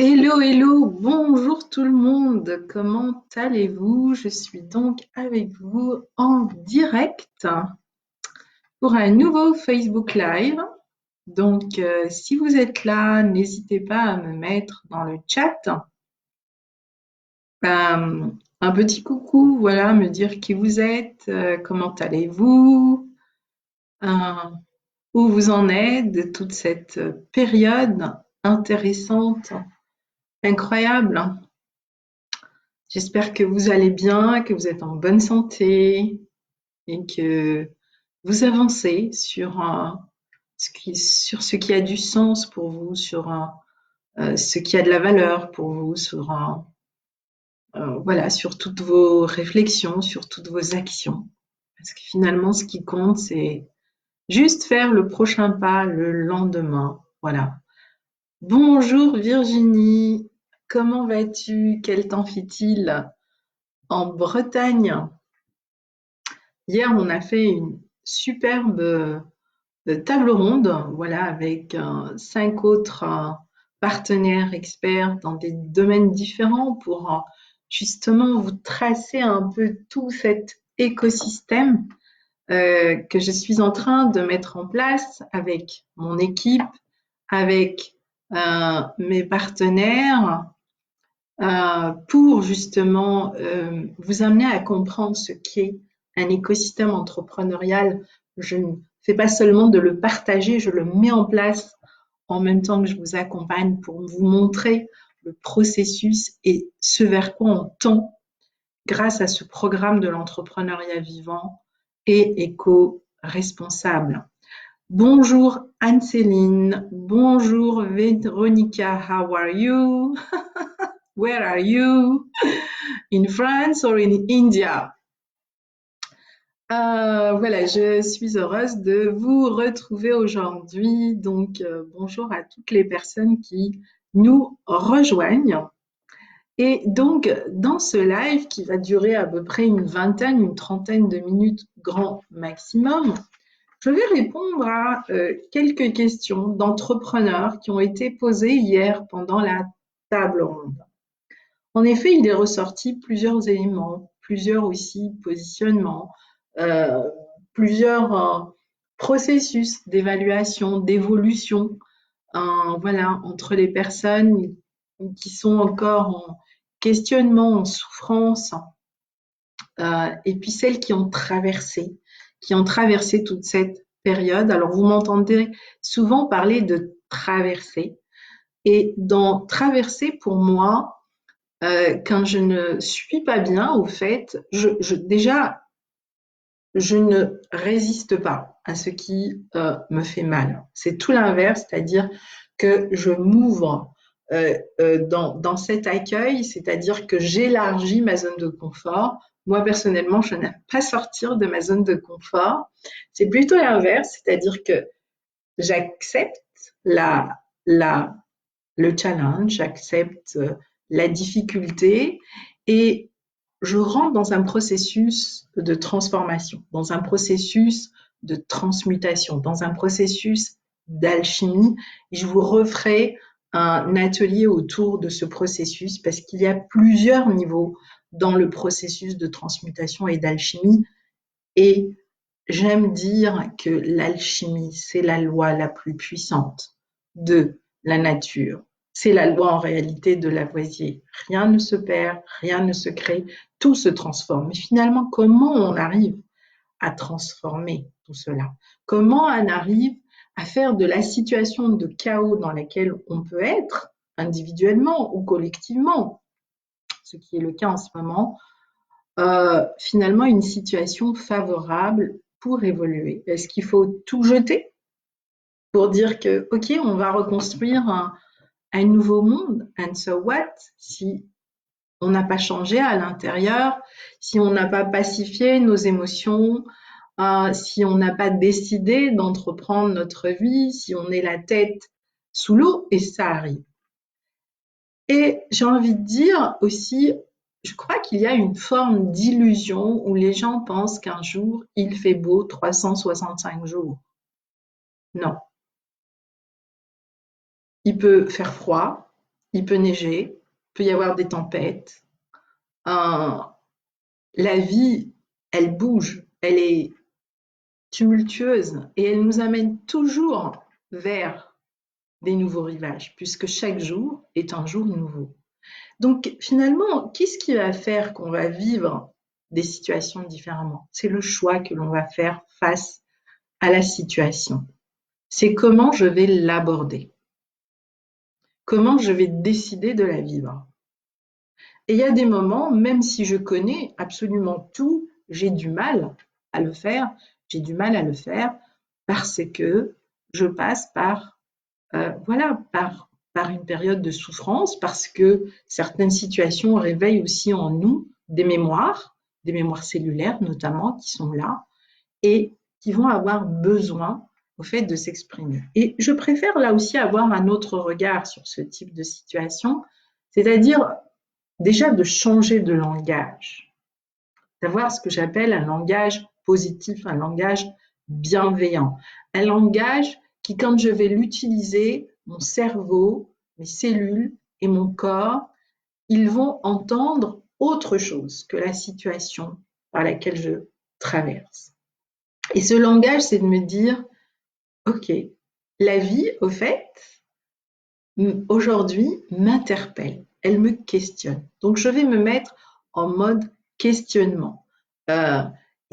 Hello, hello, bonjour tout le monde, comment allez-vous? Je suis donc avec vous en direct pour un nouveau Facebook Live. Donc, si vous êtes là, n'hésitez pas à me mettre dans le chat un petit coucou, voilà, me dire qui vous êtes, comment allez-vous, euh, où vous en êtes de toute cette période intéressante, incroyable. J'espère que vous allez bien, que vous êtes en bonne santé et que vous avancez sur, sur ce qui a du sens pour vous, sur ce qui a de la valeur pour vous, sur, voilà, sur toutes vos réflexions, sur toutes vos actions. Parce que finalement, ce qui compte, c'est juste faire le prochain pas le lendemain. Voilà. Bonjour Virginie, comment vas-tu? Quel temps fait-il en Bretagne? Hier, on a fait une superbe table ronde, voilà, avec 5 autres partenaires experts dans des domaines différents pour justement vous tracer un peu tout cet écosystème que je suis en train de mettre en place avec mon équipe, avec mes partenaires, pour justement vous amener à comprendre ce qu'est un écosystème entrepreneurial. Je ne fais pas seulement de le partager, je le mets en place en même temps que je vous accompagne pour vous montrer le processus et ce vers quoi on tend grâce à ce programme de l'entrepreneuriat vivant et éco-responsable. Bonjour Anne-Céline, bonjour Véronica, how are you? Where are you? In France or in India? Voilà, je suis heureuse de vous retrouver aujourd'hui. Donc, bonjour à toutes les personnes qui nous rejoignent. Et donc, dans ce live qui va durer à peu près une vingtaine, une trentaine de minutes grand maximum, je vais répondre à quelques questions d'entrepreneurs qui ont été posées hier pendant la table ronde. En effet, il est ressorti plusieurs éléments, plusieurs aussi positionnements, euh, plusieurs processus d'évaluation, d'évolution, voilà, entre les personnes qui sont encore en questionnement, en souffrance, et puis celles qui ont traversé toute cette période. Alors, vous m'entendez souvent parler de traverser, et dans traverser, pour moi, quand je ne suis pas bien, au fait, déjà, je ne résiste pas à ce qui me fait mal. C'est tout l'inverse, c'est-à-dire que je m'ouvre dans cet accueil, c'est-à-dire que j'élargis ma zone de confort. Moi, personnellement, je n'aime pas sortir de ma zone de confort. C'est plutôt l'inverse, c'est-à-dire que j'accepte la, la, le challenge, j'accepte la difficulté et je rentre dans un processus de transformation, dans un processus de transmutation, dans un processus d'alchimie. Et je vous referai un atelier autour de ce processus parce qu'il y a plusieurs niveaux dans le processus de transmutation et d'alchimie. Et j'aime dire que l'alchimie, c'est la loi la plus puissante de la nature. C'est la loi en réalité de Lavoisier. Rien ne se perd, rien ne se crée, tout se transforme. Mais finalement, comment on arrive à transformer tout cela? Comment on arrive à faire de la situation de chaos dans laquelle on peut être, individuellement ou collectivement, ce qui est le cas en ce moment, finalement une situation favorable pour évoluer? Est-ce qu'il faut tout jeter pour dire que, OK, on va reconstruire un nouveau monde, and so what, si on n'a pas changé à l'intérieur, si on n'a pas pacifié nos émotions, si on n'a pas décidé d'entreprendre notre vie, si on est la tête sous l'eau, et ça arrive. Et j'ai envie de dire aussi, je crois qu'il y a une forme d'illusion où les gens pensent qu'un jour, il fait beau 365 jours. Non. Il peut faire froid, il peut neiger, il peut y avoir des tempêtes. Euh, la vie, elle bouge, elle est tumultueuse et elle nous amène toujours vers des nouveaux rivages, puisque chaque jour est un jour nouveau. Donc finalement, qu'est-ce qui va faire qu'on va vivre des situations différemment? C'est le choix que l'on va faire face à la situation. C'est comment je vais l'aborder, comment je vais décider de la vivre. Et il y a des moments, même si je connais absolument tout, j'ai du mal à le faire. J'ai du mal à le faire parce que je passe par, voilà, par une période de souffrance, parce que certaines situations réveillent aussi en nous des mémoires cellulaires notamment, qui sont là et qui vont avoir besoin au fait de s'exprimer. Et je préfère là aussi avoir un autre regard sur ce type de situation, c'est-à-dire déjà de changer de langage, d'avoir ce que j'appelle un langage positif, un langage bienveillant, un langage qui, quand je vais l'utiliser, mon cerveau, mes cellules et mon corps, ils vont entendre autre chose que la situation par laquelle je traverse. Et ce langage, c'est de me dire, OK, la vie, au fait, aujourd'hui, m'interpelle, elle me questionne. Donc, je vais me mettre en mode questionnement. Euh,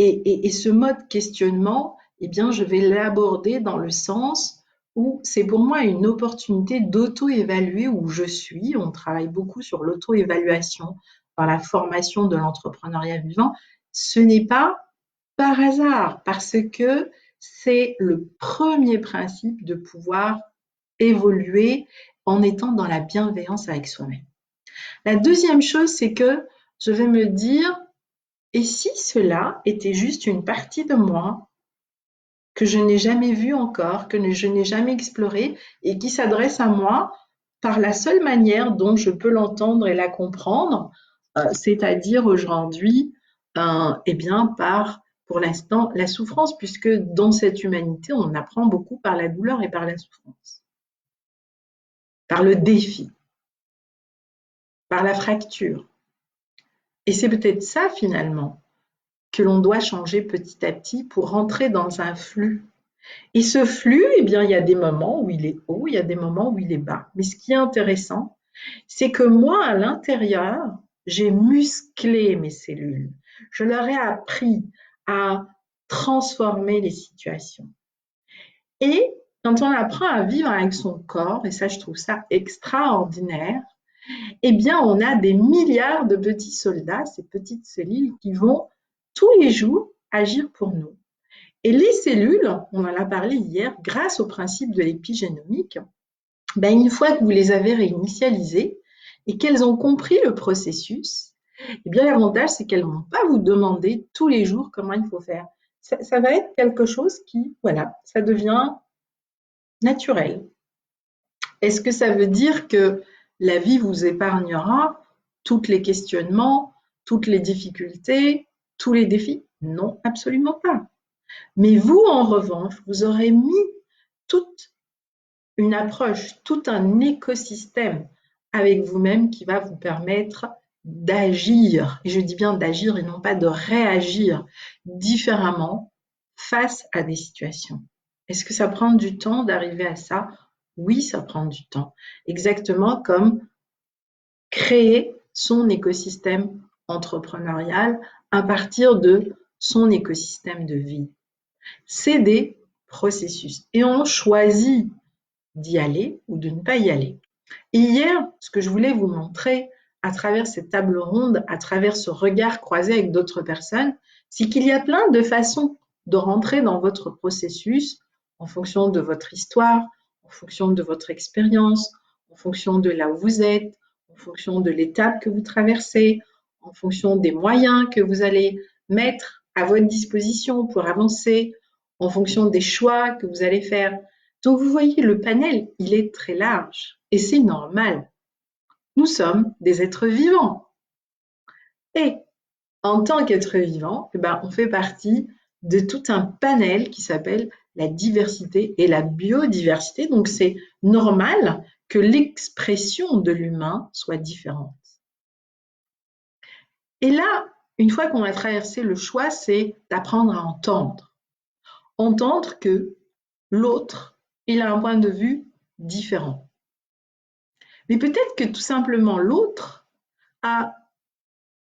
et ce mode questionnement, eh bien, je vais l'aborder dans le sens où c'est pour moi une opportunité d'auto-évaluer où je suis. On travaille beaucoup sur l'auto-évaluation dans la formation de l'entrepreneuriat vivant. Ce n'est pas par hasard, parce que c'est le premier principe de pouvoir évoluer en étant dans la bienveillance avec soi-même. La deuxième chose, c'est que je vais me dire, et si cela était juste une partie de moi que je n'ai jamais vue encore, que je n'ai jamais explorée et qui s'adresse à moi par la seule manière dont je peux l'entendre et la comprendre, c'est-à-dire aujourd'hui, eh bien, par, pour l'instant, la souffrance, puisque dans cette humanité, on apprend beaucoup par la douleur et par la souffrance, par le défi, par la fracture. Et c'est peut-être ça, finalement, que l'on doit changer petit à petit pour rentrer dans un flux. Et ce flux, eh bien, il y a des moments où il est haut, il y a des moments où il est bas. Mais ce qui est intéressant, c'est que moi, à l'intérieur, j'ai musclé mes cellules. Je leur ai appris à transformer les situations. Et quand on apprend à vivre avec son corps, et ça, je trouve ça extraordinaire, eh bien, on a des milliards de petits soldats, ces petites cellules qui vont tous les jours agir pour nous. Et les cellules, on en a parlé hier, grâce au principe de l'épigénomique, ben une fois que vous les avez réinitialisées et qu'elles ont compris le processus, eh bien l'avantage, c'est qu'elles ne vont pas vous demander tous les jours comment il faut faire. Ça va être quelque chose qui, voilà, ça devient naturel. Est-ce que ça veut dire que la vie vous épargnera tous les questionnements, toutes les difficultés, tous les défis? Non, absolument pas. Mais vous, en revanche, vous aurez mis toute une approche, tout un écosystème avec vous-même qui va vous permettre d'agir, et je dis bien d'agir et non pas de réagir différemment face à des situations. Est-ce que ça prend du temps d'arriver à ça? Oui, ça prend du temps. Exactement comme créer son écosystème entrepreneurial à partir de son écosystème de vie. C'est des processus et on choisit d'y aller ou de ne pas y aller. Et hier, ce que je voulais vous montrer à travers cette table ronde, à travers ce regard croisé avec d'autres personnes, c'est qu'il y a plein de façons de rentrer dans votre processus en fonction de votre histoire, en fonction de votre expérience, en fonction de là où vous êtes, en fonction de l'étape que vous traversez, en fonction des moyens que vous allez mettre à votre disposition pour avancer, en fonction des choix que vous allez faire. Donc vous voyez, le panel, il est très large et c'est normal. Nous sommes des êtres vivants. Et en tant qu'être vivant, eh ben, on fait partie de tout un panel qui s'appelle la diversité et la biodiversité. Donc c'est normal que l'expression de l'humain soit différente. Et là, une fois qu'on a traversé le choix, c'est d'apprendre à entendre. Entendre que l'autre, il a un point de vue différent. Mais peut-être que tout simplement l'autre a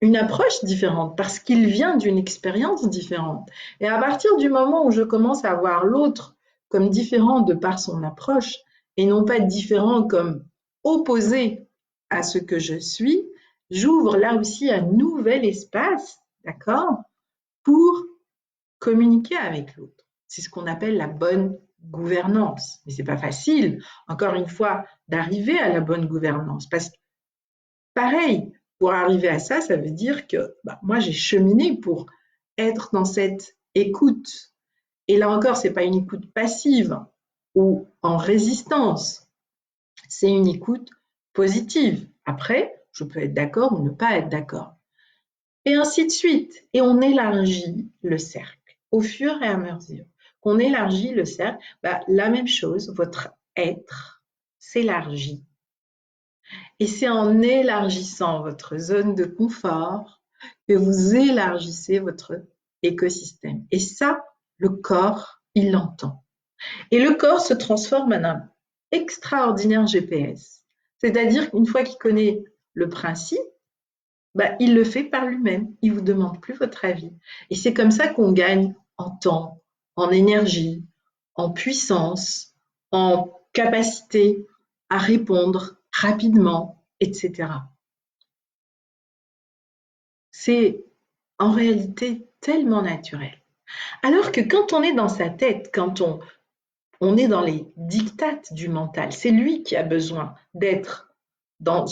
une approche différente parce qu'il vient d'une expérience différente. Et à partir du moment où je commence à voir l'autre comme différent de par son approche et non pas différent comme opposé à ce que je suis, j'ouvre là aussi un nouvel espace, d'accord, pour communiquer avec l'autre. C'est ce qu'on appelle la bonne gouvernance. Mais c'est pas facile, encore une fois, d'arriver à la bonne gouvernance parce que pareil, pour arriver à ça, ça veut dire que moi, j'ai cheminé pour être dans cette écoute. Et là encore, ce n'est pas une écoute passive ou en résistance, c'est une écoute positive. Après, je peux être d'accord ou ne pas être d'accord. Et ainsi de suite. Et on élargit le cercle. Au fur et à mesure qu'on élargit le cercle, la même chose, votre être s'élargit. Et c'est en élargissant votre zone de confort que vous élargissez votre écosystème. Et ça, le corps, il l'entend. Et le corps se transforme en un extraordinaire GPS. C'est-à-dire qu'une fois qu'il connaît le principe, il le fait par lui-même. Il ne vous demande plus votre avis. Et c'est comme ça qu'on gagne en temps, en énergie, en puissance, en capacité à répondre rapidement, etc. C'est en réalité tellement naturel. Alors que quand on est dans sa tête, quand on est dans les dictates du mental, c'est lui qui a besoin d'être dans...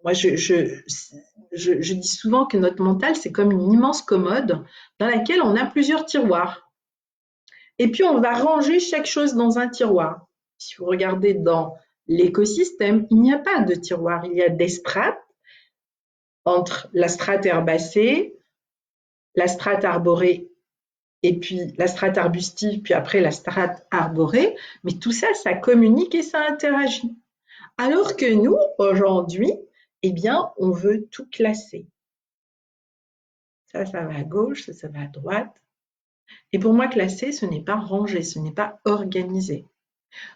Moi, je dis souvent que notre mental, c'est comme une immense commode dans laquelle on a plusieurs tiroirs. Et puis, on va ranger chaque chose dans un tiroir. Si vous regardez dans l'écosystème, il n'y a pas de tiroir, il y a des strates entre la strate herbacée, la strate arborée et puis la strate arbustive, puis après la strate arborée, mais tout ça, ça communique et ça interagit. Alors que nous, aujourd'hui, eh bien, on veut tout classer. Ça va à gauche, ça va à droite. Et pour moi, classer, ce n'est pas ranger, ce n'est pas organiser.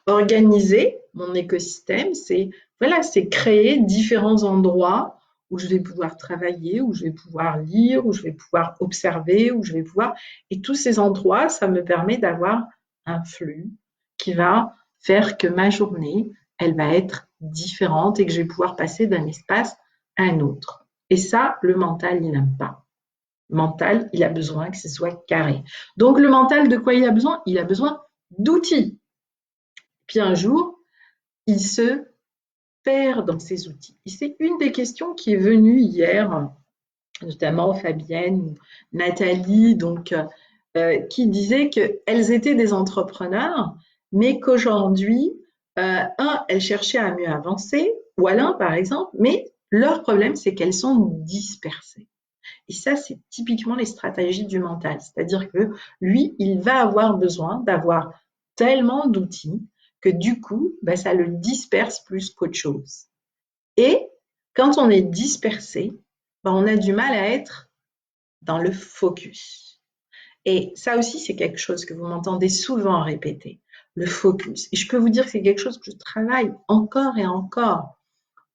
Organiser mon écosystème, c'est créer différents endroits où je vais pouvoir travailler, où je vais pouvoir lire, où je vais pouvoir observer, où je vais pouvoir... Et tous ces endroits, ça me permet d'avoir un flux qui va faire que ma journée, elle va être différente et que je vais pouvoir passer d'un espace à un autre. Et ça, le mental, il n'aime pas. Le mental, il a besoin que ce soit carré. Donc, le mental, de quoi il a besoin? Il a besoin d'outils. Puis un jour, il se perd dans ses outils. Et c'est une des questions qui est venue hier, notamment Fabienne ou Nathalie, qui disaient qu'elles étaient des entrepreneurs, mais qu'aujourd'hui, elles cherchaient à mieux avancer, ou Alain par exemple, mais leur problème, c'est qu'elles sont dispersées. Et ça, c'est typiquement les stratégies du mental. C'est-à-dire que lui, il va avoir besoin d'avoir tellement d'outils que du coup, ça le disperse plus qu'autre chose. Et quand on est dispersé, on a du mal à être dans le focus. Et ça aussi, c'est quelque chose que vous m'entendez souvent répéter, le focus. Et je peux vous dire que c'est quelque chose que je travaille encore et encore,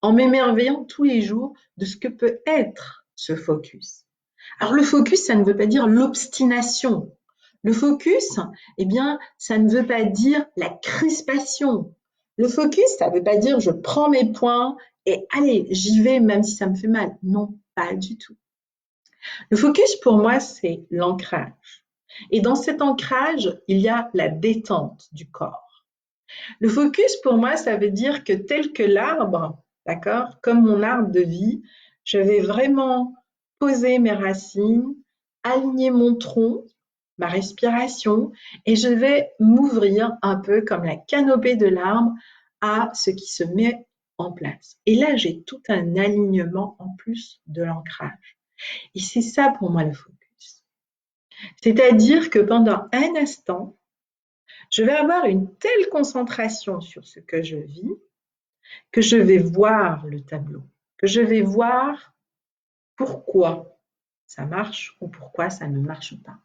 en m'émerveillant tous les jours de ce que peut être ce focus. Alors le focus, ça ne veut pas dire l'obstination. Le focus, eh bien, ça ne veut pas dire la crispation. Le focus, ça ne veut pas dire je prends mes points et allez, j'y vais même si ça me fait mal. Non, pas du tout. Le focus, pour moi, c'est l'ancrage. Et dans cet ancrage, il y a la détente du corps. Le focus, pour moi, ça veut dire que tel que l'arbre, d'accord, comme mon arbre de vie, je vais vraiment poser mes racines, aligner mon tronc, ma respiration, et je vais m'ouvrir un peu comme la canopée de l'arbre à ce qui se met en place. Et là, j'ai tout un alignement en plus de l'ancrage. Et c'est ça pour moi le focus. C'est-à-dire que pendant un instant, je vais avoir une telle concentration sur ce que je vis que je vais voir le tableau, que je vais voir pourquoi ça marche ou pourquoi ça ne marche pas.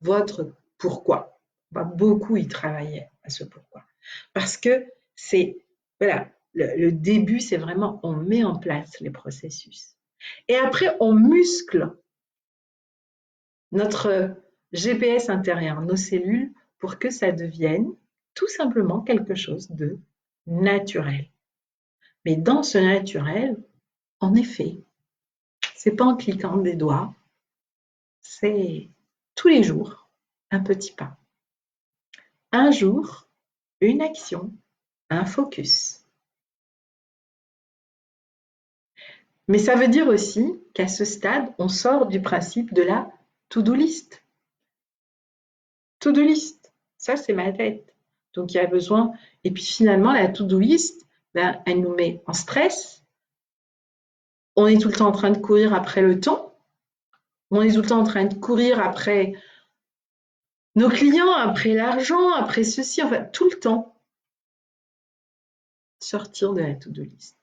Votre pourquoi. On va beaucoup y travailler à ce pourquoi. Parce que c'est, voilà, le début, c'est vraiment, on met en place les processus. Et après, on muscle notre GPS intérieur, nos cellules, pour que ça devienne tout simplement quelque chose de naturel. Mais dans ce naturel, en effet, c'est pas en cliquant des doigts, c'est tous les jours un petit pas. Un jour, une action, un focus. Mais ça veut dire aussi qu'à ce stade, on sort du principe de la to-do list. To-do list, ça c'est ma tête. Donc il y a besoin. Et puis finalement, la to-do list, ben, elle nous met en stress. On est tout le temps en train de courir après le temps. On est tout le temps en train de courir après nos clients, après l'argent, après ceci, enfin tout le temps. Sortir de la to-do list.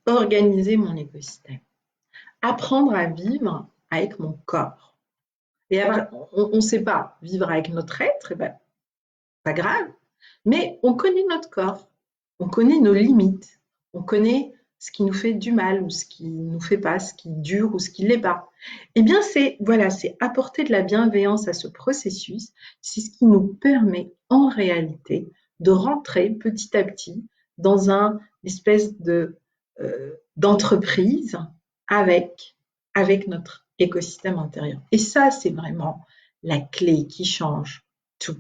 Organiser mon écosystème. Apprendre à vivre avec mon corps. Et on ne sait pas vivre avec notre être, et ben, pas grave, mais on connaît notre corps, on connaît nos limites, on connaît ce qui nous fait du mal ou ce qui ne nous fait pas, ce qui dure ou ce qui ne l'est pas. Eh bien, c'est voilà, c'est apporter de la bienveillance à ce processus, c'est ce qui nous permet en réalité de rentrer petit à petit dans une espèce d'entreprise avec notre écosystème intérieur. Et ça, c'est vraiment la clé qui change tout.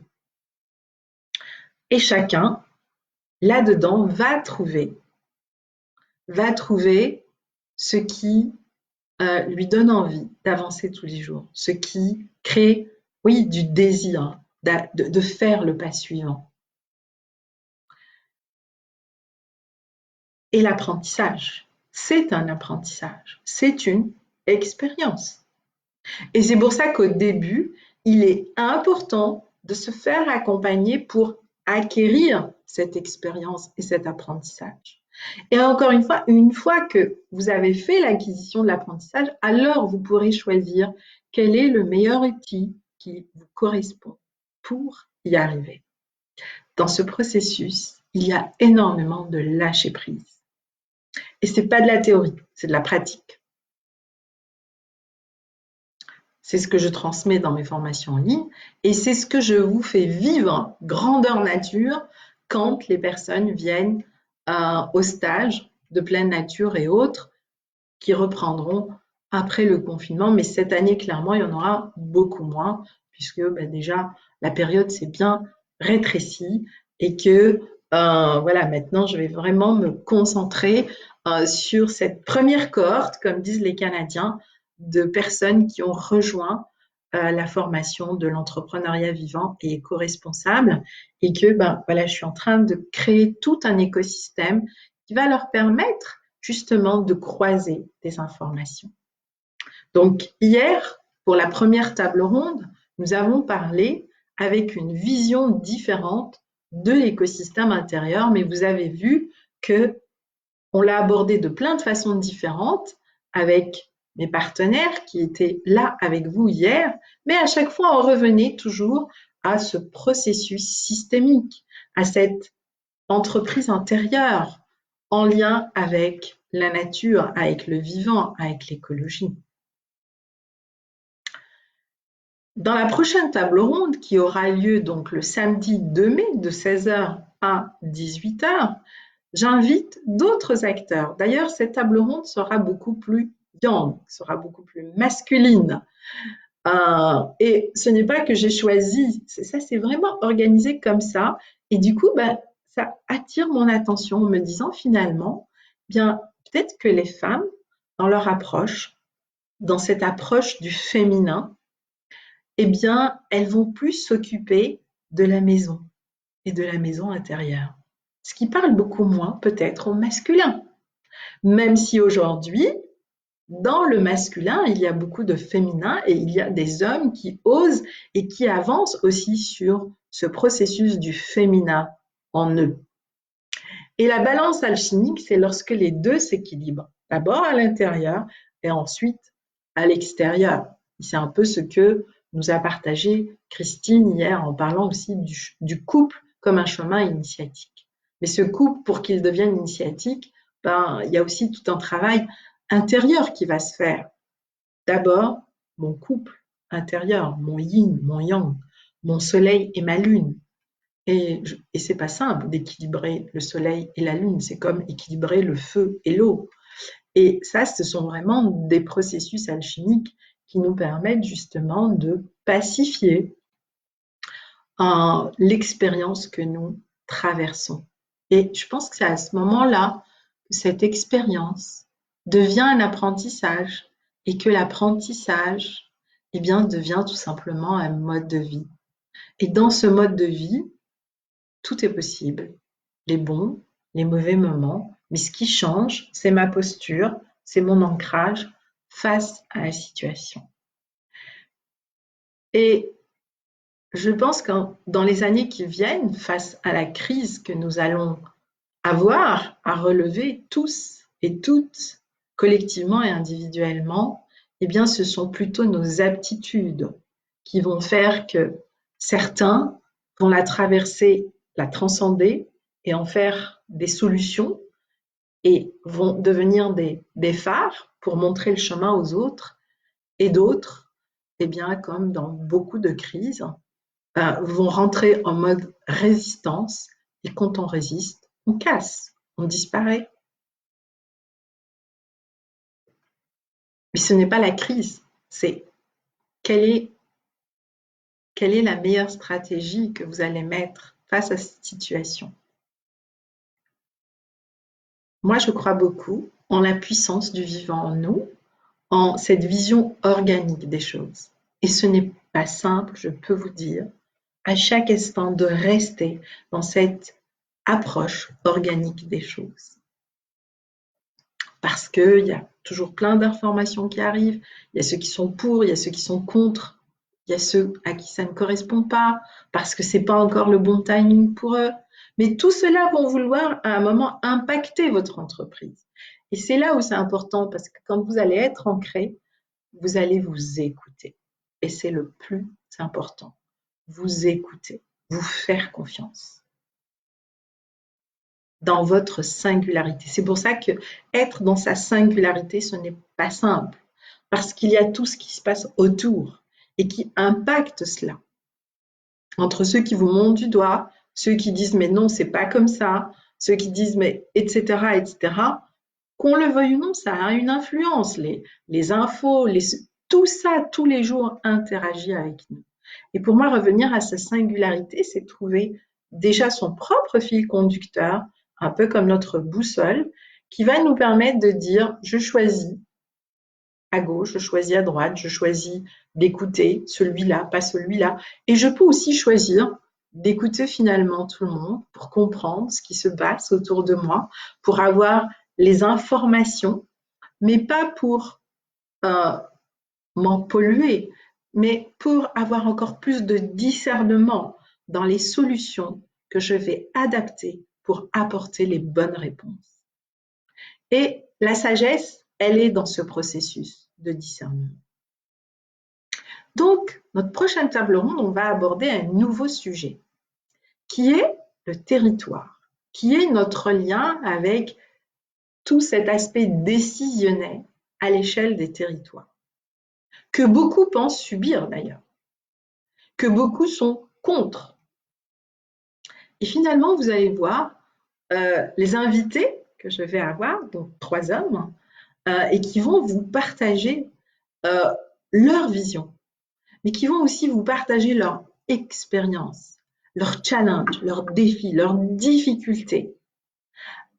Et chacun, là-dedans, va trouver ce qui lui donne envie d'avancer tous les jours, ce qui crée, oui, du désir de faire le pas suivant. Et l'apprentissage, c'est un apprentissage, c'est une expérience. Et c'est pour ça qu'au début, il est important de se faire accompagner pour acquérir cette expérience et cet apprentissage. Et encore une fois que vous avez fait l'acquisition de l'apprentissage, alors vous pourrez choisir quel est le meilleur outil qui vous correspond pour y arriver. Dans ce processus, il y a énormément de lâcher prise. Et ce n'est pas de la théorie, c'est de la pratique. C'est ce que je transmets dans mes formations en ligne et c'est ce que je vous fais vivre grandeur nature quand les personnes viennent au stage de pleine nature et autres qui reprendront après le confinement. Mais cette année, clairement, il y en aura beaucoup moins puisque déjà la période s'est bien rétrécie et que voilà, maintenant, je vais vraiment me concentrer sur cette première cohorte, comme disent les Canadiens, de personnes qui ont rejoint la formation de l'entrepreneuriat vivant et éco-responsable et que voilà, je suis en train de créer tout un écosystème qui va leur permettre justement de croiser des informations. Donc hier, pour la première table ronde, nous avons parlé avec une vision différente de l'écosystème intérieur, mais vous avez vu que on l'a abordé de plein de façons différentes avec mes partenaires qui étaient là avec vous hier, mais à chaque fois, on revenait toujours à ce processus systémique, à cette entreprise intérieure en lien avec la nature, avec le vivant, avec l'écologie. Dans la prochaine table ronde qui aura lieu donc le samedi 2 mai de 16h à 18h, j'invite d'autres acteurs. D'ailleurs, cette table ronde sera beaucoup plus yang, sera beaucoup plus masculine. Et ce n'est pas que j'ai choisi, ça c'est vraiment organisé comme ça. Et du coup, ça attire mon attention en me disant finalement, bien peut-être que les femmes, dans leur approche, dans cette approche du féminin, eh bien, elles vont plus s'occuper de la maison et de la maison intérieure. Ce qui parle beaucoup moins peut-être au masculin. Même si aujourd'hui, dans le masculin, il y a beaucoup de féminin et il y a des hommes qui osent et qui avancent aussi sur ce processus du féminin en nœud. Et la balance alchimique, c'est lorsque les deux s'équilibrent, d'abord à l'intérieur et ensuite à l'extérieur. C'est un peu ce que nous a partagé Christine hier en parlant aussi du couple comme un chemin initiatique. Mais ce couple, pour qu'il devienne initiatique, il y a aussi tout un travail intérieur qui va se faire. D'abord, mon couple intérieur, mon yin, mon yang, mon soleil et ma lune. Et c'est pas simple d'équilibrer le soleil et la lune, c'est comme équilibrer le feu et l'eau. Et ça, ce sont vraiment des processus alchimiques qui nous permettent justement de pacifier l'expérience que nous traversons. Et je pense que c'est à ce moment-là que cette expérience devient un apprentissage et que l'apprentissage, eh bien, devient tout simplement un mode de vie. Et dans ce mode de vie, tout est possible, les bons, les mauvais moments, mais ce qui change, c'est ma posture, c'est mon ancrage face à la situation. Et je pense que dans les années qui viennent, face à la crise que nous allons avoir à relever tous et toutes, collectivement et individuellement, eh bien, ce sont plutôt nos aptitudes qui vont faire que certains vont la traverser, la transcender et en faire des solutions et vont devenir des phares pour montrer le chemin aux autres, et d'autres, eh bien, comme dans beaucoup de crises, vont rentrer en mode résistance, et quand on résiste, on casse, on disparaît. Mais ce n'est pas la crise, c'est quelle est la meilleure stratégie que vous allez mettre face à cette situation. Moi, je crois beaucoup en la puissance du vivant en nous, en cette vision organique des choses. Et ce n'est pas simple, je peux vous dire, à chaque instant de rester dans cette approche organique des choses. Parce qu'il y a toujours plein d'informations qui arrivent, il y a ceux qui sont pour, il y a ceux qui sont contre, il y a ceux à qui ça ne correspond pas, parce que ce n'est pas encore le bon timing pour eux. Mais tout cela vont vouloir à un moment impacter votre entreprise. Et c'est là où c'est important, parce que quand vous allez être ancré, vous allez vous écouter. Et c'est le plus important. Vous écouter, vous faire confiance dans votre singularité. C'est pour ça que être dans sa singularité, ce n'est pas simple, parce qu'il y a tout ce qui se passe autour et qui impacte cela. Entre ceux qui vous montrent du doigt, ceux qui disent mais non, c'est pas comme ça, ceux qui disent mais etc., etc., qu'on le veuille ou non, ça a une influence. Les infos, tout ça, tous les jours, interagit avec nous. Et pour moi, revenir à sa singularité, c'est trouver déjà son propre fil conducteur, un peu comme notre boussole, qui va nous permettre de dire je choisis à gauche, je choisis à droite, je choisis d'écouter celui-là, pas celui-là. Et je peux aussi choisir d'écouter finalement tout le monde pour comprendre ce qui se passe autour de moi, pour avoir les informations, mais pas pour m'en polluer, mais pour avoir encore plus de discernement dans les solutions que je vais adapter pour apporter les bonnes réponses. Et la sagesse, elle est dans ce processus de discernement. Donc, notre prochaine table ronde, on va aborder un nouveau sujet, qui est le territoire, qui est notre lien avec tout cet aspect décisionnel à l'échelle des territoires, que beaucoup pensent subir d'ailleurs, que beaucoup sont contre. Et finalement, vous allez voir les invités que je vais avoir, donc 3 hommes, et qui vont vous partager leur vision, mais qui vont aussi vous partager leur expérience, leurs challenges, leurs défis, leurs difficultés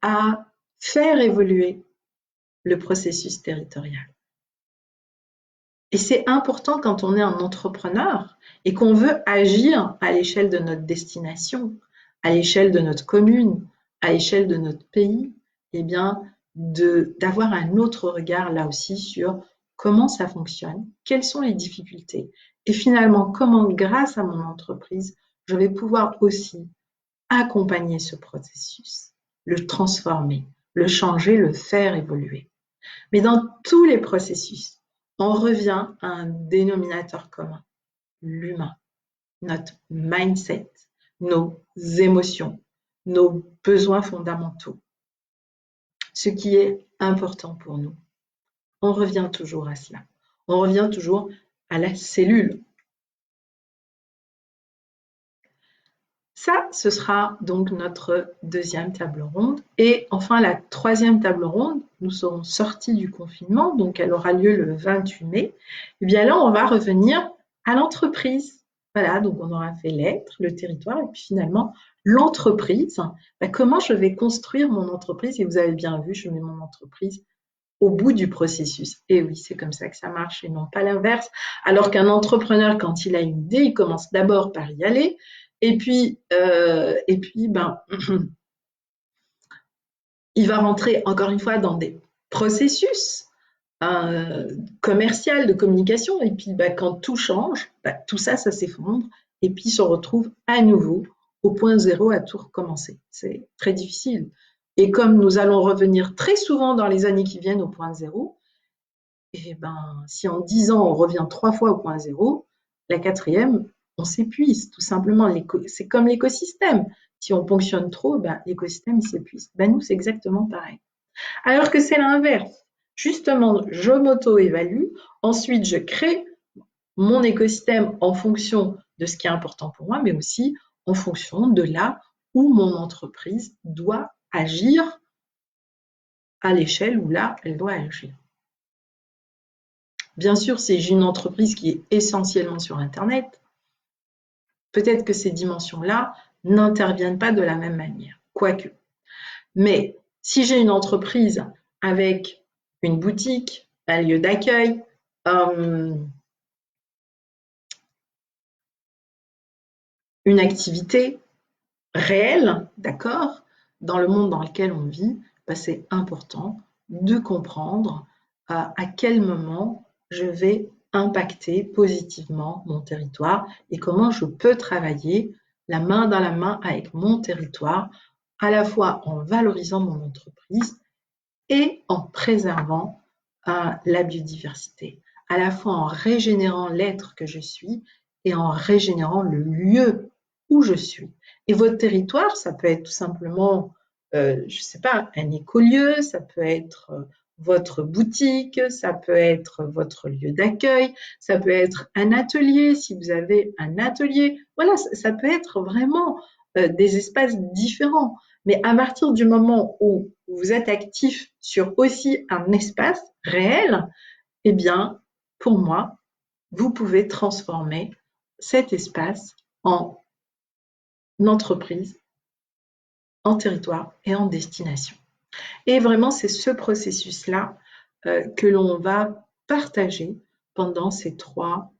à faire évoluer le processus territorial. Et c'est important quand on est un entrepreneur et qu'on veut agir à l'échelle de notre destination, à l'échelle de notre commune, à l'échelle de notre pays, eh bien, d'avoir un autre regard là aussi sur comment ça fonctionne, quelles sont les difficultés et finalement comment, grâce à mon entreprise, je vais pouvoir aussi accompagner ce processus, le transformer, le changer, le faire évoluer. Mais dans tous les processus, on revient à un dénominateur commun, l'humain, notre mindset, nos émotions, nos besoins fondamentaux, ce qui est important pour nous. On revient toujours à cela. On revient toujours à la cellule. Ça, ce sera donc notre deuxième table ronde. Et enfin, la troisième table ronde, nous serons sortis du confinement, donc elle aura lieu le 28 mai. Et bien là, on va revenir à l'entreprise. Voilà, donc on aura fait l'être, le territoire, et puis finalement, l'entreprise. Comment je vais construire mon entreprise? Et vous avez bien vu, je mets mon entreprise au bout du processus. Et oui, c'est comme ça que ça marche et non pas l'inverse. Alors qu'un entrepreneur, quand il a une idée, il commence d'abord par y aller. Et puis, il va rentrer encore une fois dans des processus commerciaux de communication. Et puis, quand tout change, tout ça, ça s'effondre. Et puis, il se retrouve à nouveau au point zéro à tout recommencer. C'est très difficile. Et comme nous allons revenir très souvent dans les années qui viennent au point zéro, et si en 10 ans, on revient 3 fois au point zéro, la quatrième, on s'épuise, tout simplement. C'est comme l'écosystème. Si on ponctionne trop, l'écosystème s'épuise. Nous, c'est exactement pareil. Alors que c'est l'inverse. Justement, je m'auto-évalue, ensuite je crée mon écosystème en fonction de ce qui est important pour moi, mais aussi en fonction de là où mon entreprise doit agir à l'échelle où là, elle doit agir. Bien sûr, si j'ai une entreprise qui est essentiellement sur Internet, peut-être que ces dimensions-là n'interviennent pas de la même manière, quoique. Mais si j'ai une entreprise avec une boutique, un lieu d'accueil, une activité réelle, d'accord, dans le monde dans lequel on vit, c'est important de comprendre à quel moment je vais impacter positivement mon territoire et comment je peux travailler la main dans la main avec mon territoire, à la fois en valorisant mon entreprise et en préservant la biodiversité, à la fois en régénérant l'être que je suis et en régénérant le lieu où je suis. Et votre territoire, ça peut être tout simplement, je ne sais pas, un écolieu, ça peut être votre boutique, ça peut être votre lieu d'accueil, ça peut être un atelier, si vous avez un atelier. Voilà, ça peut être vraiment des espaces différents. Mais à partir du moment où vous êtes actif sur aussi un espace réel, eh bien, pour moi, vous pouvez transformer cet espace en entreprise, en territoire et en destination. Et vraiment, c'est ce processus-là que l'on va partager pendant ces trois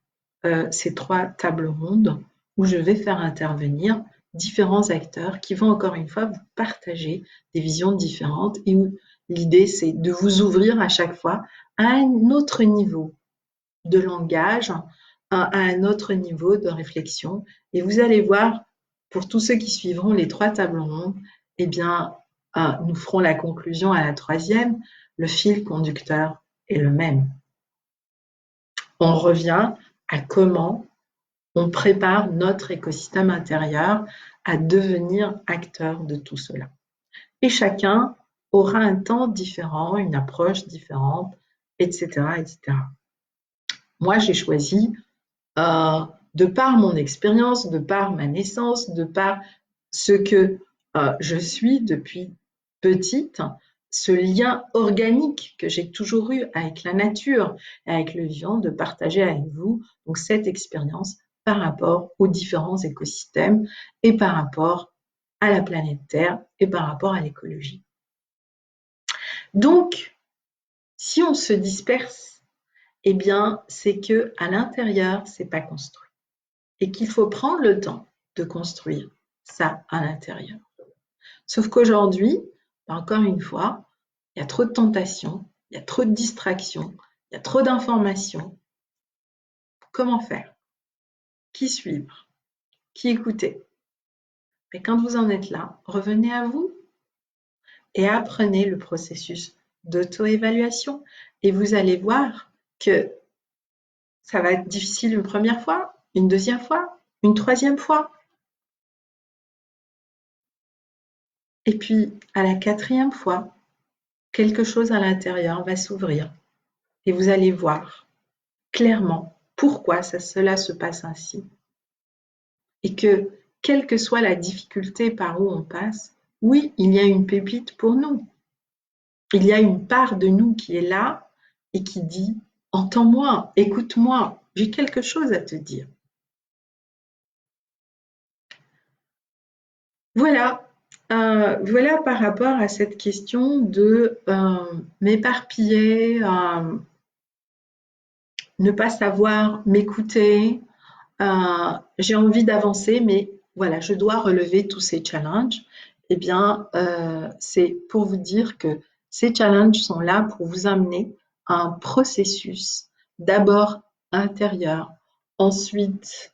tables rondes où je vais faire intervenir différents acteurs qui vont encore une fois vous partager des visions différentes et où l'idée, c'est de vous ouvrir à chaque fois à un autre niveau de langage, à un autre niveau de réflexion. Et vous allez voir, pour tous ceux qui suivront les trois tables rondes, eh bien, nous ferons la conclusion à la troisième. Le fil conducteur est le même. On revient à comment on prépare notre écosystème intérieur à devenir acteur de tout cela. Et chacun aura un temps différent, une approche différente, etc., etc. Moi, j'ai choisi, de par mon expérience, de par ma naissance, de par ce que je suis depuis petite, ce lien organique que j'ai toujours eu avec la nature, avec le vivant, de partager avec vous donc cette expérience par rapport aux différents écosystèmes et par rapport à la planète Terre et par rapport à l'écologie. Donc, si on se disperse, eh bien, c'est que à l'intérieur, c'est pas construit et qu'il faut prendre le temps de construire ça à l'intérieur. Sauf qu'aujourd'hui, encore une fois, il y a trop de tentations, il y a trop de distractions, il y a trop d'informations. Comment faire? Qui suivre? Qui écouter? Et quand vous en êtes là, revenez à vous et apprenez le processus d'auto-évaluation. Et vous allez voir que ça va être difficile une première fois, une deuxième fois, une troisième fois. Et puis, à la quatrième fois, quelque chose à l'intérieur va s'ouvrir et vous allez voir clairement pourquoi cela se passe ainsi. Et que, quelle que soit la difficulté par où on passe, oui, il y a une pépite pour nous. Il y a une part de nous qui est là et qui dit entends-moi, écoute-moi, j'ai quelque chose à te dire. Voilà, voilà par rapport à cette question de m'éparpiller, ne pas savoir m'écouter. J'ai envie d'avancer, mais voilà, je dois relever tous ces challenges. Eh bien, c'est pour vous dire que ces challenges sont là pour vous amener à un processus d'abord intérieur, ensuite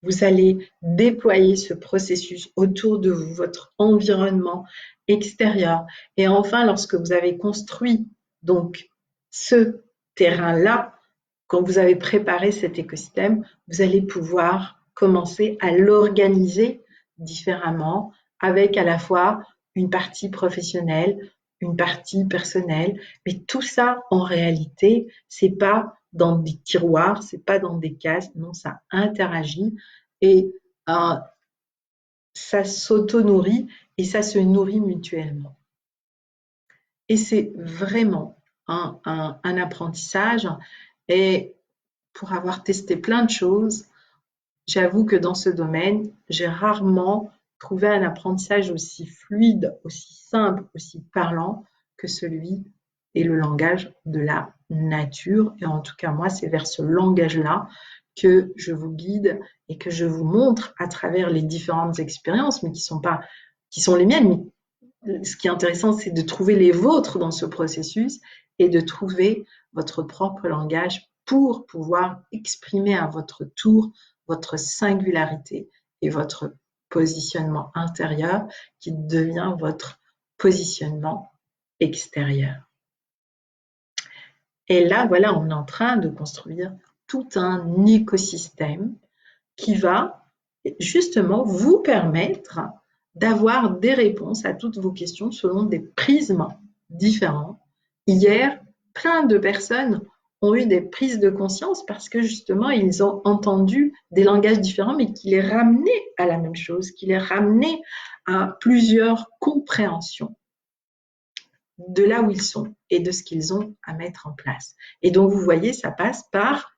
vous allez déployer ce processus autour de vous, votre environnement extérieur. Et enfin, lorsque vous avez construit donc ce terrain-là, quand vous avez préparé cet écosystème, vous allez pouvoir commencer à l'organiser différemment avec à la fois une partie professionnelle, une partie personnelle. Mais tout ça, en réalité, c'est pas dans des tiroirs, c'est pas dans des cases, non, ça interagit et euh, ça s'auto-nourrit et ça se nourrit mutuellement. Et c'est vraiment un apprentissage. Et pour avoir testé plein de choses, j'avoue que dans ce domaine, j'ai rarement trouvé un apprentissage aussi fluide, aussi simple, aussi parlant que celui et le langage de la nature. Et en tout cas, moi, c'est vers ce langage-là que je vous guide et que je vous montre à travers les différentes expériences, mais qui sont pas, qui sont les miennes. Mais ce qui est intéressant, c'est de trouver les vôtres dans ce processus et de trouver votre propre langage pour pouvoir exprimer à votre tour votre singularité et votre positionnement intérieur qui devient votre positionnement extérieur. Et là, voilà, on est en train de construire tout un écosystème qui va justement vous permettre d'avoir des réponses à toutes vos questions selon des prismes différents. Hier, plein de personnes ont eu des prises de conscience parce que justement, ils ont entendu des langages différents, mais qui les ramenaient à la même chose, qui les ramenaient à plusieurs compréhensions de là où ils sont et de ce qu'ils ont à mettre en place. Et donc, vous voyez, ça passe par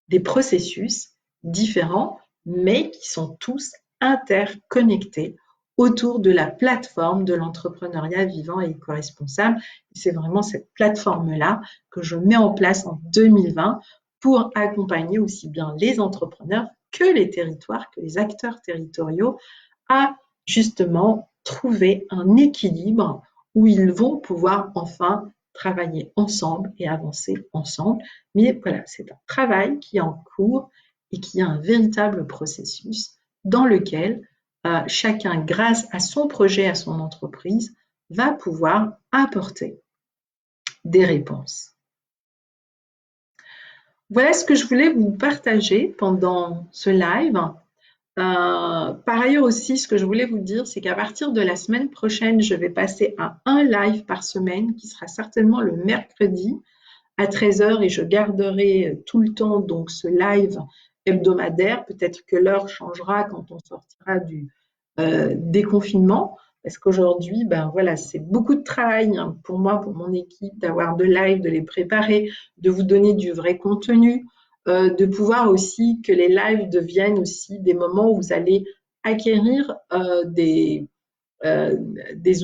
des processus différents, mais qui sont tous interconnectés autour de la plateforme de l'entrepreneuriat vivant et éco-responsable. C'est vraiment cette plateforme-là que je mets en place en 2020 pour accompagner aussi bien les entrepreneurs que les territoires, que les acteurs territoriaux à justement trouver un équilibre où ils vont pouvoir enfin travailler ensemble et avancer ensemble. Mais voilà, c'est un travail qui est en cours et qui est un véritable processus dans lequel chacun, grâce à son projet, à son entreprise, va pouvoir apporter des réponses. Voilà ce que je voulais vous partager pendant ce live. Par ailleurs aussi, ce que je voulais vous dire, c'est qu'à partir de la semaine prochaine, je vais passer à un live par semaine qui sera certainement le mercredi à 13h et je garderai tout le temps donc ce live hebdomadaire. Peut-être que l'heure changera quand on sortira du déconfinement parce qu'aujourd'hui, ben voilà, c'est beaucoup de travail pour moi, pour mon équipe, d'avoir de live, de les préparer, de vous donner du vrai contenu, de pouvoir aussi que les lives deviennent aussi des moments où vous allez acquérir des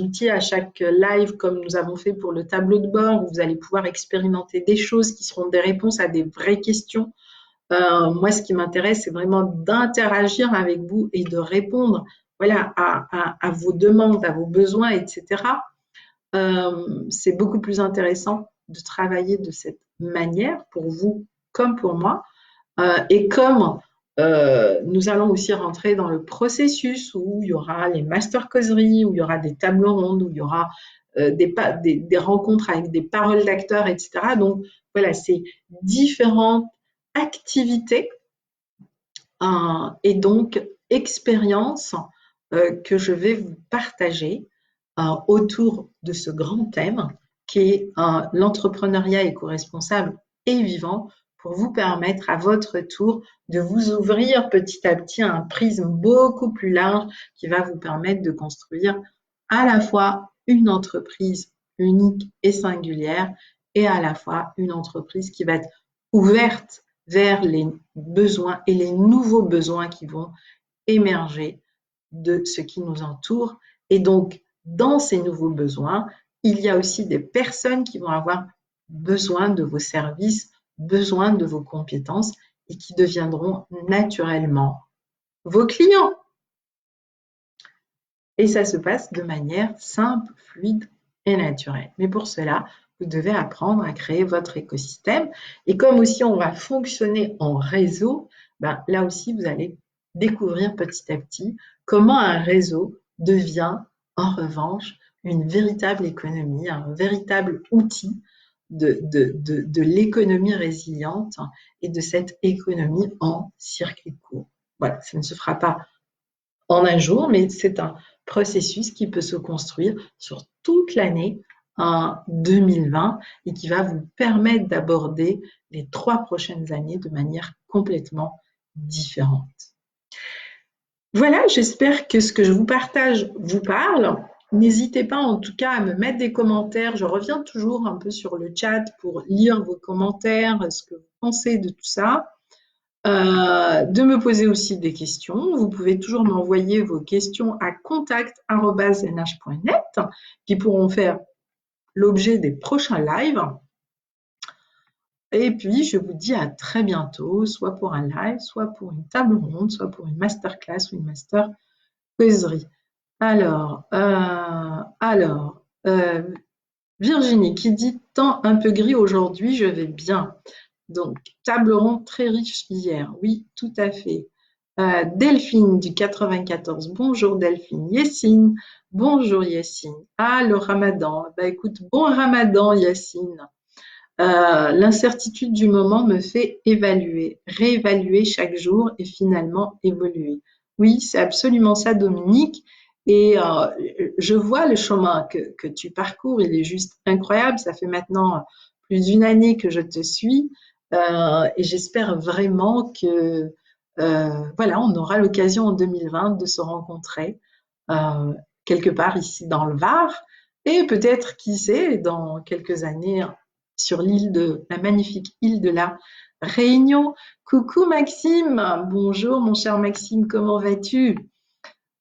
outils à chaque live comme nous avons fait pour le tableau de bord où vous allez pouvoir expérimenter des choses qui seront des réponses à des vraies questions. Moi, ce qui m'intéresse, c'est vraiment d'interagir avec vous et de répondre voilà, à vos demandes, à vos besoins, etc. C'est beaucoup plus intéressant de travailler de cette manière pour vous comme pour moi. Et comme Nous allons aussi rentrer dans le processus où il y aura les master causeries, où il y aura des tables rondes, où il y aura des rencontres avec des paroles d'acteurs, etc. Donc voilà, c'est différentes activités et donc expériences que je vais vous partager autour de ce grand thème qui est l'entrepreneuriat éco-responsable et vivant pour vous permettre à votre tour de vous ouvrir petit à petit à un prisme beaucoup plus large qui va vous permettre de construire à la fois une entreprise unique et singulière et à la fois une entreprise qui va être ouverte vers les besoins et les nouveaux besoins qui vont émerger de ce qui nous entoure. Et donc, dans ces nouveaux besoins, il y a aussi des personnes qui vont avoir besoin de vos services, besoin de vos compétences et qui deviendront naturellement vos clients. Et ça se passe de manière simple, fluide et naturelle. Mais pour cela, vous devez apprendre à créer votre écosystème. Et comme aussi on va fonctionner en réseau, ben là aussi, vous allez découvrir petit à petit comment un réseau devient, en revanche, une véritable économie, un véritable outil de l'économie résiliente et de cette économie en circuit court. Voilà, ça ne se fera pas en un jour, mais c'est un processus qui peut se construire sur toute l'année en 2020 et qui va vous permettre d'aborder les 3 prochaines années de manière complètement différente. Voilà, j'espère que ce que je vous partage vous parle. N'hésitez pas en tout cas à me mettre des commentaires. Je reviens toujours un peu sur le chat pour lire vos commentaires, ce que vous pensez de tout ça. De me poser aussi des questions. Vous pouvez toujours m'envoyer vos questions à contact@nh.net qui pourront faire l'objet des prochains lives. Et puis, je vous dis à très bientôt, soit pour un live, soit pour une table ronde, soit pour une masterclass ou une master causerie. Virginie qui dit temps un peu gris aujourd'hui, je vais bien. Donc, table ronde très riche hier. Oui, tout à fait. Delphine du 94. Bonjour Delphine. Yessine. Bonjour Yessine. Ah, le ramadan. Bah écoute, bon ramadan Yessine. L'incertitude du moment me fait évaluer, réévaluer chaque jour et finalement évoluer. Oui, c'est absolument ça, Dominique. Et je vois le chemin que tu parcours, il est juste incroyable. Ça fait maintenant plus d'une année que je te suis et j'espère vraiment que voilà, on aura l'occasion en 2020 de se rencontrer quelque part ici dans le Var et peut-être, qui sait, dans quelques années sur la magnifique île de la Réunion. Coucou Maxime, bonjour mon cher Maxime, comment vas-tu?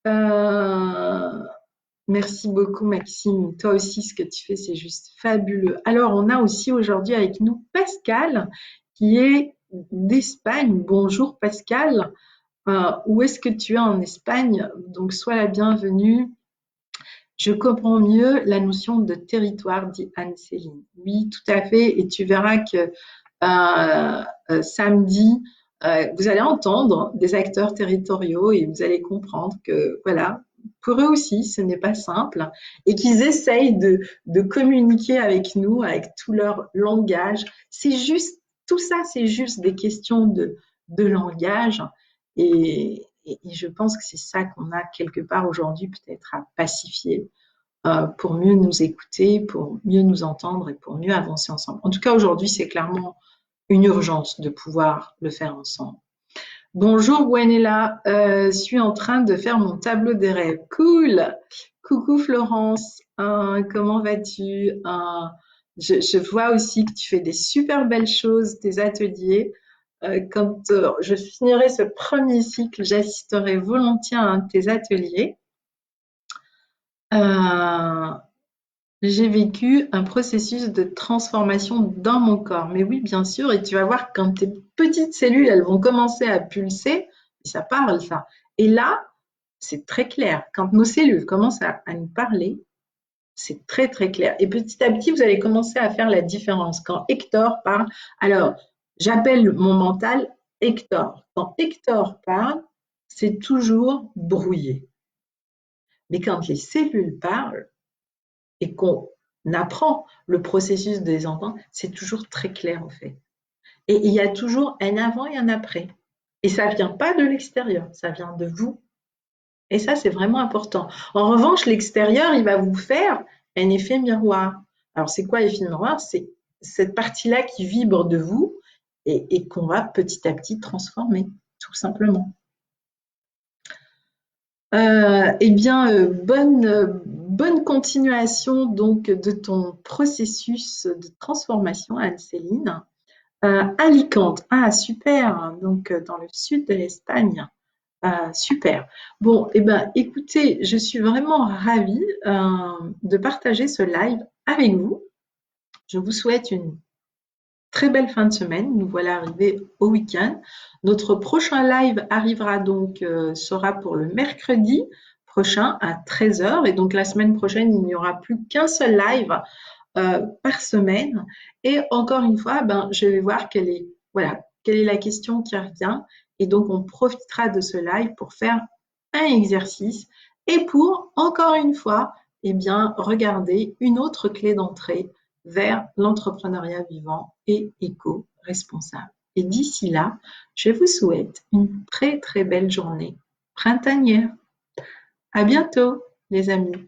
Euh, Merci beaucoup Maxime, toi aussi ce que tu fais c'est juste fabuleux. Alors on a aussi aujourd'hui avec nous Pascal qui est d'Espagne. Bonjour Pascal, où est-ce que tu es en Espagne? Donc sois la bienvenue. Je comprends mieux la notion de territoire, dit Anne-Céline. Oui, tout à fait. Et tu verras que samedi, vous allez entendre des acteurs territoriaux et vous allez comprendre que, voilà, pour eux aussi, ce n'est pas simple et qu'ils essayent de communiquer avec nous, avec tout leur langage. C'est juste, tout ça, c'est juste des questions de langage et je pense que c'est ça qu'on a quelque part aujourd'hui peut-être à pacifier pour mieux nous écouter, pour mieux nous entendre et pour mieux avancer ensemble. En tout cas, aujourd'hui, c'est clairement une urgence de pouvoir le faire ensemble. Bonjour Gwenella, suis en train de faire mon tableau des rêves. Cool. Coucou Florence, comment vas-tu? Je vois aussi que tu fais des super belles choses, tes ateliers. Quand je finirai ce premier cycle, j'assisterai volontiers à un de tes ateliers. J'ai vécu un processus de transformation dans mon corps. Mais oui, bien sûr, et tu vas voir quand tes petites cellules, elles vont commencer à pulser, ça parle ça. Et là, c'est très clair. Quand nos cellules commencent à nous parler, c'est très très clair. Et petit à petit, vous allez commencer à faire la différence. Quand Hector parle, alors j'appelle mon mental Hector. Quand Hector parle, c'est toujours brouillé. Mais quand les cellules parlent et qu'on apprend le processus des enfants, c'est toujours très clair en fait. Et il y a toujours un avant et un après. Et ça vient pas de l'extérieur, ça vient de vous. Et ça, c'est vraiment important. En revanche, l'extérieur, il va vous faire un effet miroir. Alors, c'est quoi l'effet miroir? C'est cette partie-là qui vibre de vous et qu'on va petit à petit transformer, tout simplement. Eh bien, bonne continuation donc de ton processus de transformation, Anne-Céline. Alicante, ah super, donc dans le sud de l'Espagne. Super. Bon, eh ben, écoutez, je suis vraiment ravie de partager ce live avec vous. Je vous souhaite une très belle fin de semaine. Nous voilà arrivés au week-end. Notre prochain live arrivera donc, sera pour le mercredi prochain à 13 heures. Et donc la semaine prochaine, il n'y aura plus qu'un seul live par semaine. Et encore une fois, ben, je vais voir voilà, quelle est la question qui revient. Et donc, on profitera de ce live pour faire un exercice et pour, encore une fois, eh bien, regarder une autre clé d'entrée vers l'entrepreneuriat vivant et éco-responsable. Et d'ici là, je vous souhaite une très très belle journée printanière. À bientôt, les amis.